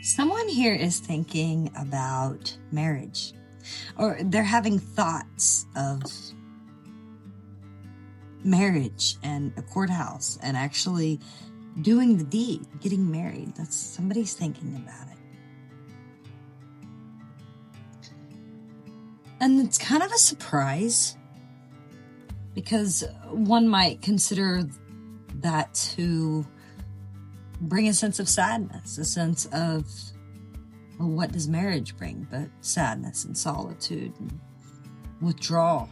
Someone here is thinking about marriage, or they're having thoughts of marriage and a courthouse and actually doing the deed, getting married. That's somebody's thinking about it. And it's kind of a surprise because one might consider that to bring a sense of sadness, a sense of, well, what does marriage bring but sadness and solitude and withdrawal.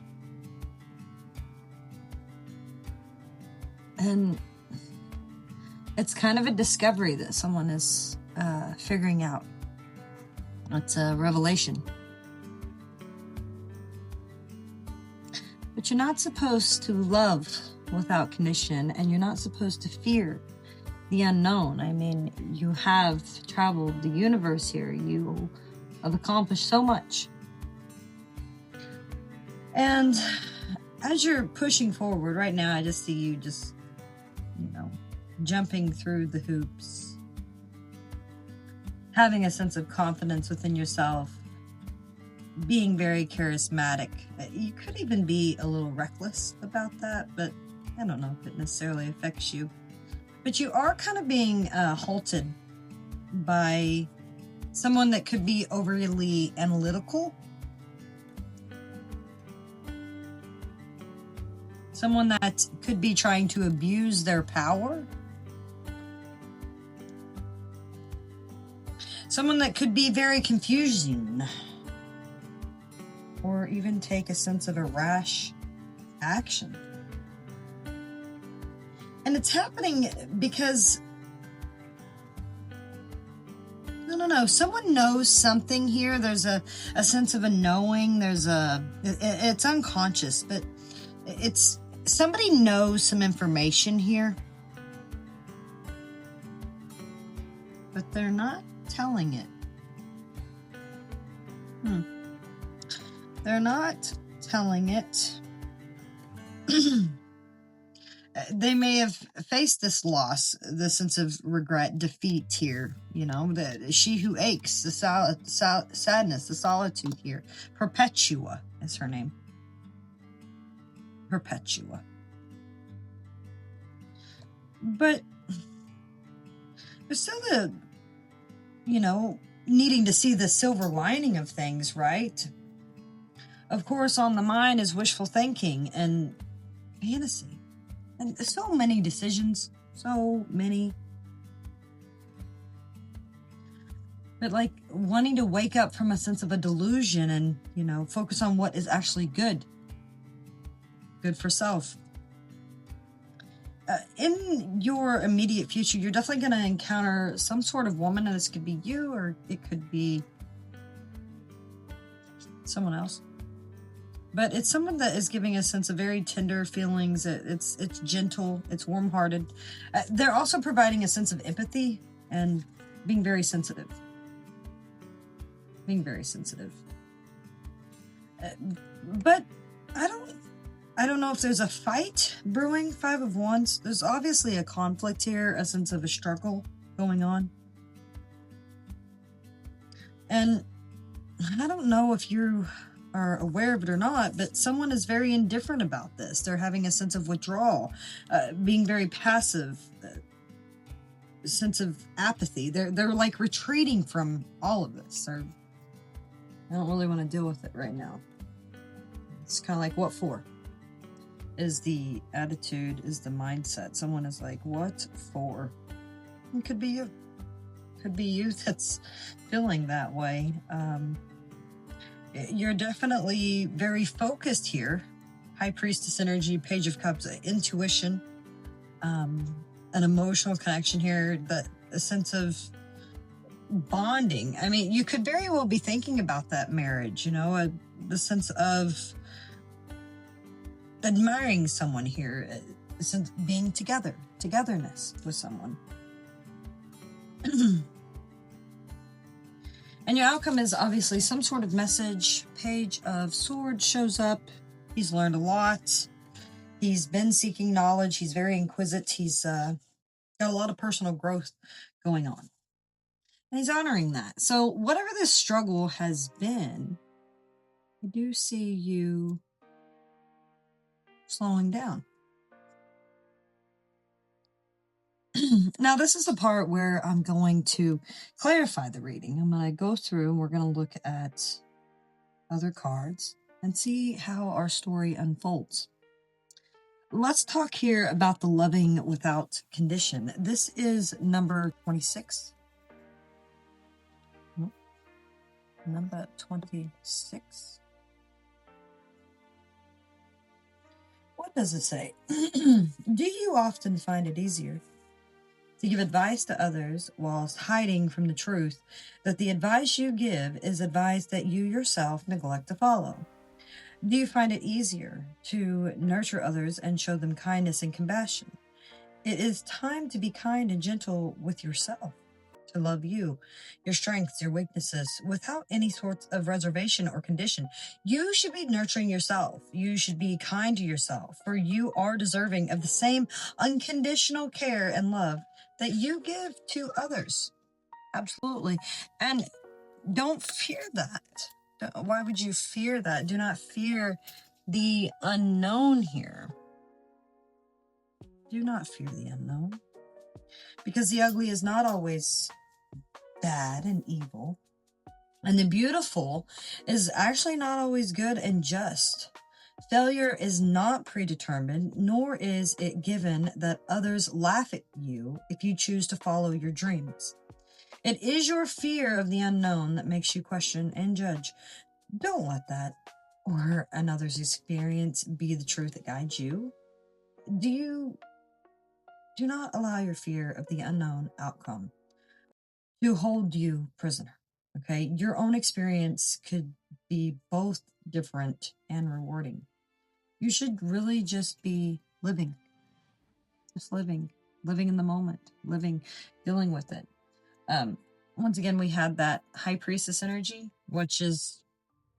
And it's kind of a discovery that someone is figuring out. It's a revelation. But you're not supposed to love without condition, and you're not supposed to fear the unknown. I mean, you have traveled the universe here. You have accomplished so much. And as you're pushing forward right now, I just see you just, jumping through the hoops, having a sense of confidence within yourself, being very charismatic. You could even be a little reckless about that, but I don't know if it necessarily affects you. But you are kind of being halted by someone that could be overly analytical. Someone that could be trying to abuse their power. Someone that could be very confusing. Or even take a sense of a rash action. And it's happening because, I don't know, someone knows something here. There's a sense of a knowing. It's unconscious, but it's, somebody knows some information here. But they're not telling it. They're not telling it. They may have faced this loss, the sense of regret, defeat here, she who aches, the sadness, the solitude here. Perpetua is her name. Perpetua. But there's still the, needing to see the silver lining of things, right? Of course, on the mind is wishful thinking and fantasy. And so many decisions, so many. But like wanting to wake up from a sense of a delusion and, focus on what is actually good. Good for self. In your immediate future, you're definitely going to encounter some sort of woman, and this could be you or it could be someone else. But it's someone that is giving a sense of very tender feelings. It's gentle. It's warm-hearted. They're also providing a sense of empathy and being very sensitive. But I don't know if there's a fight brewing. 5 of Wands. There's obviously a conflict here, a sense of a struggle going on. And I don't know if you are aware of it or not, but someone is very indifferent about this. They're having a sense of withdrawal, being very passive, a sense of apathy. They're like retreating from all of this. I don't really want to deal with it right now. It's kind of like, what for? Is the attitude, is the mindset. Someone is like, what for? It could be you. Could be you that's feeling that way. You're definitely very focused here. High Priestess energy, Page of Cups, intuition, an emotional connection here, a sense of bonding. I mean, you could very well be thinking about that marriage, the sense of admiring someone here, a sense of being togetherness with someone. And your outcome is obviously some sort of message. Page of Swords shows up. He's learned a lot. He's been seeking knowledge. He's very inquisitive. He's got a lot of personal growth going on. And he's honoring that. So whatever this struggle has been, I do see you slowing down. Now, this is the part where I'm going to clarify the reading. I'm going to go through and we're going to look at other cards and see how our story unfolds. Let's talk here about the loving without condition. This is number 26. Number 26. What does it say? Do you often find it easier to give advice to others whilst hiding from the truth that the advice you give is advice that you yourself neglect to follow? Do you find it easier to nurture others and show them kindness and compassion? It is time to be kind and gentle with yourself, to love you, your strengths, your weaknesses, without any sort of reservation or condition. You should be nurturing yourself. You should be kind to yourself, for you are deserving of the same unconditional care and love that you give to others. Absolutely. And don't fear that. Why would you fear that? Do not fear the unknown here. Do not fear the unknown. Because the ugly is not always bad and evil. And the beautiful is actually not always good and just. Failure is not predetermined, nor is it given that others laugh at you if you choose to follow your dreams. It is your fear of the unknown that makes you question and judge. Don't let that or another's experience be the truth that guides you. Do not allow your fear of the unknown outcome to hold you prisoner. Okay, your own experience could be both different and rewarding. You should really just be living, living in the moment, dealing with it. Once again, we had that high priestess energy, which is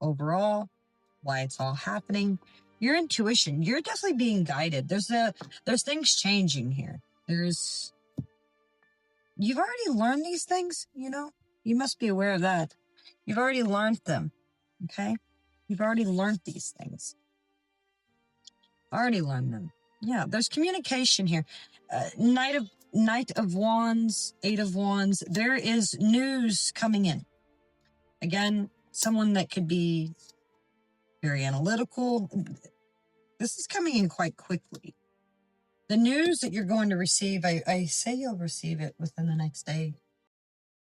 overall why it's all happening. Your intuition, you're definitely being guided. There's things changing here. You've already learned these things, you must be aware of that. You've already learned them. Okay. You've already learned these things. Already learned them. Yeah. There's communication here. Knight of Wands, Eight of Wands. There is news coming in. Again, someone that could be very analytical. This is coming in quite quickly. The news that you're going to receive, I say you'll receive it within the next day.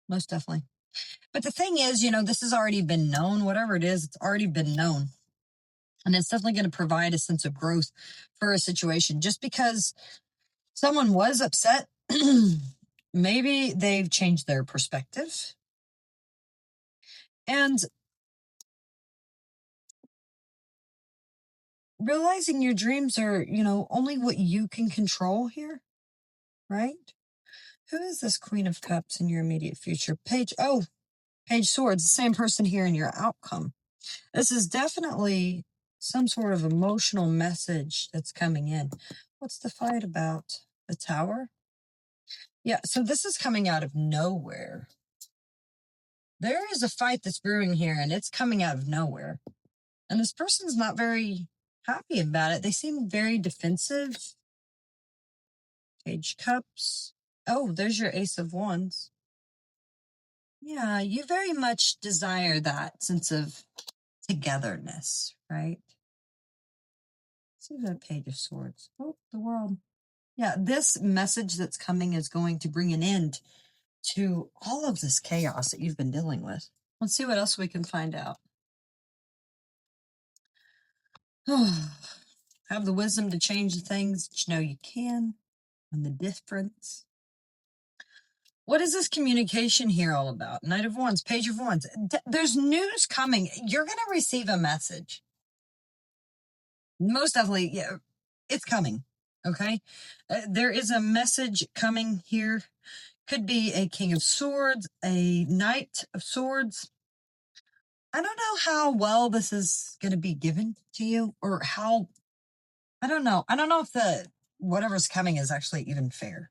Most definitely. But the thing is, this has already been known. Whatever it is, it's already been known. And it's definitely going to provide a sense of growth for a situation. Just because someone was upset, maybe they've changed their perspective. And realizing your dreams are, only what you can control here, right? Who is this Queen of Cups in your immediate future? Page Swords, the same person here in your outcome. This is definitely some sort of emotional message that's coming in. What's the fight about? The Tower? Yeah, so this is coming out of nowhere. There is a fight that's brewing here, and it's coming out of nowhere. And this person's not very happy about it. They seem very defensive. Page Cups. Oh, there's your Ace of Wands. Yeah, you very much desire that sense of togetherness, right? See that Page of Swords. Oh, the World. Yeah, this message that's coming is going to bring an end to all of this chaos that you've been dealing with. Let's see what else we can find out. Have the wisdom to change the things that you know you can and the difference. What is this communication here all about? Knight of Wands, Page of Wands. There's news coming. You're going to receive a message. Most definitely, yeah, it's coming. Okay? There is a message coming here. Could be a King of Swords, a Knight of Swords. I don't know how well this is going to be given to you or how, I don't know. I don't know if whatever's coming is actually even fair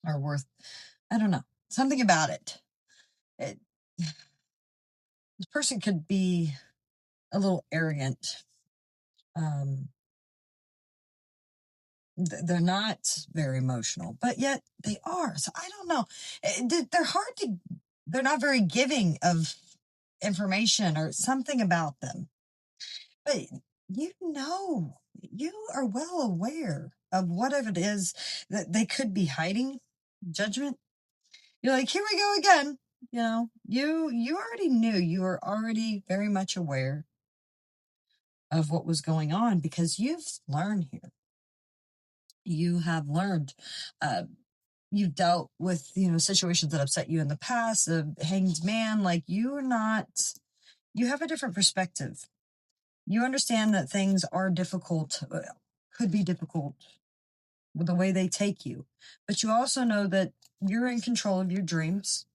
or worth, I don't know. Something about it. It, this person could be a little arrogant. Um, they're not very emotional, but yet they are. So I don't know. They're hard to, they're not very giving of information or something about them. But you know, you are well aware of whatever it is that they could be hiding. Judgment. You're like, here we go again. You already knew. You were already very much aware of what was going on because you've learned here. You have learned. Uh, you've dealt with situations that upset you in the past. The hanged man, like you are not. You have a different perspective. You understand that things are difficult, could be difficult with the way they take you. But you also know that you're in control of your dreams.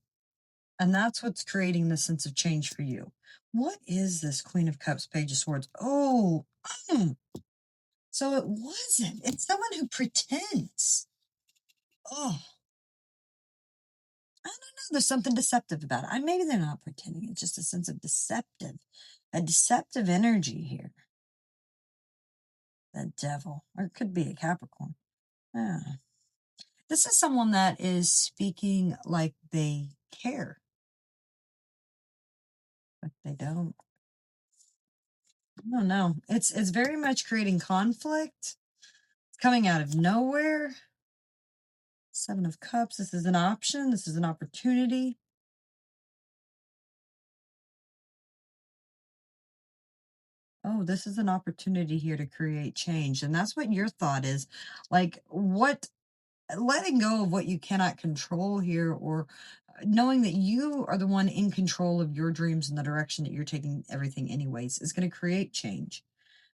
And that's what's creating the sense of change for you. What is this Queen of Cups, Page of Swords? Oh, so it wasn't. It's someone who pretends. Oh, I don't know. There's something deceptive about it. Maybe they're not pretending. It's just a sense of a deceptive energy here. The devil. Or it could be a Capricorn. Yeah. This is someone that is speaking like they care, but they don't. I don't know. It's very much creating conflict. It's coming out of nowhere. Seven of Cups. This is an option. This is an opportunity. Oh, this is an opportunity here to create change. And that's what your thought is. Like, what, letting go of what you cannot control here, or knowing that you are the one in control of your dreams and the direction that you're taking everything, anyways, is going to create change.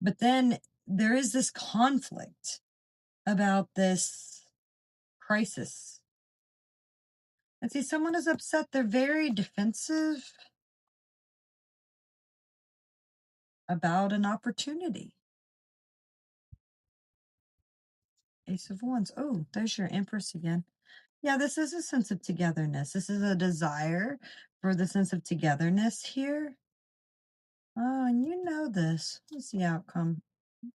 But then there is this conflict about this crisis. And see, someone is upset. They're very defensive about an opportunity. Ace of Wands. Oh, there's your Empress again. Yeah, this is a sense of togetherness. This is a desire for the sense of togetherness here. Oh, and you know this. What's the outcome?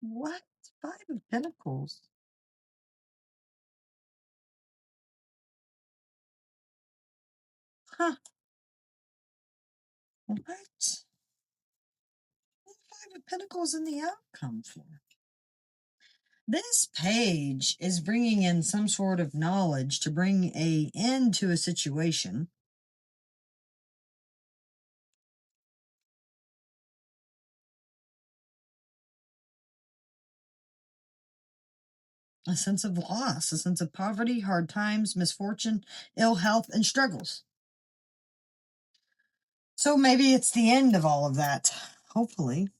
What? Five of Pentacles. Huh. What? Five of Pentacles in the outcome for? This page is bringing in some sort of knowledge to bring a end to a situation. A sense of loss, a sense of poverty, hard times, misfortune, ill health, and struggles. So maybe it's the end of all of that. Hopefully.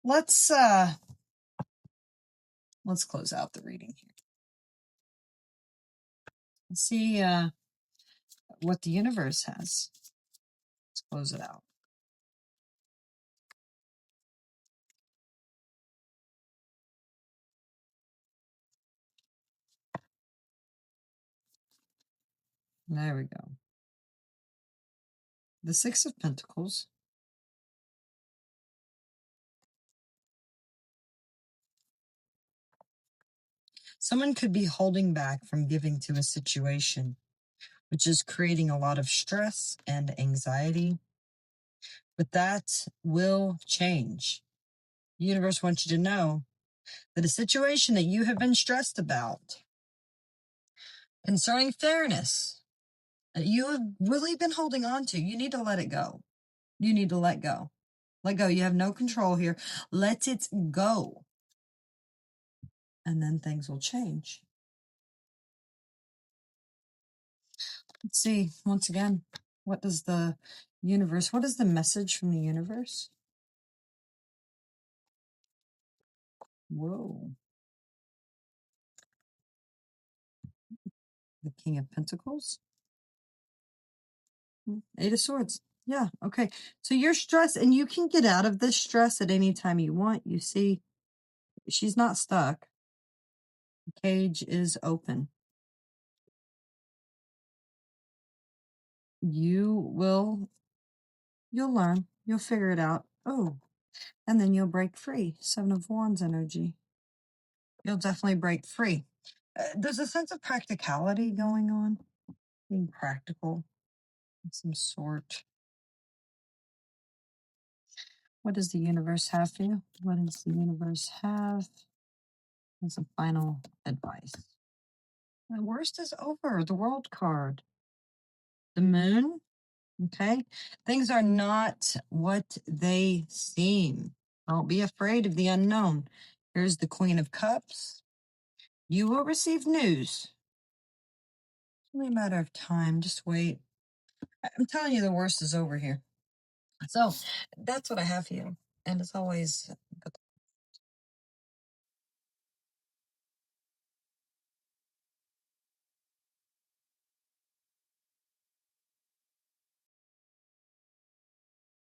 Let's close out the reading here. Let's see what the universe has. Let's close it out. There we go. The Six of Pentacles. Someone could be holding back from giving to a situation, which is creating a lot of stress and anxiety. But that will change. The universe wants you to know that a situation that you have been stressed about concerning fairness, that you have really been holding on to, you need to let it go. You need to let go. Let go. You have no control here. Let it go. And then things will change. Let's see, once again, what is the message from the universe? Whoa. The King of Pentacles. Eight of Swords. Yeah, okay. So you're stressed, and you can get out of this stress at any time you want. You see, she's not stuck. The cage is open. You will, you'll learn, you'll figure it out. Oh, and then you'll break free. Seven of Wands energy. You'll definitely break free. There's a sense of practicality going on, being practical of some sort. What does the universe have for you? What does the universe have as a final advice? The worst is over. The world card. The moon. Okay. Things are not what they seem. Don't be afraid of the unknown. Here's the Queen of Cups. You will receive news. It's only a matter of time. Just wait. I'm telling you, the worst is over here. So that's what I have for you. And as always, good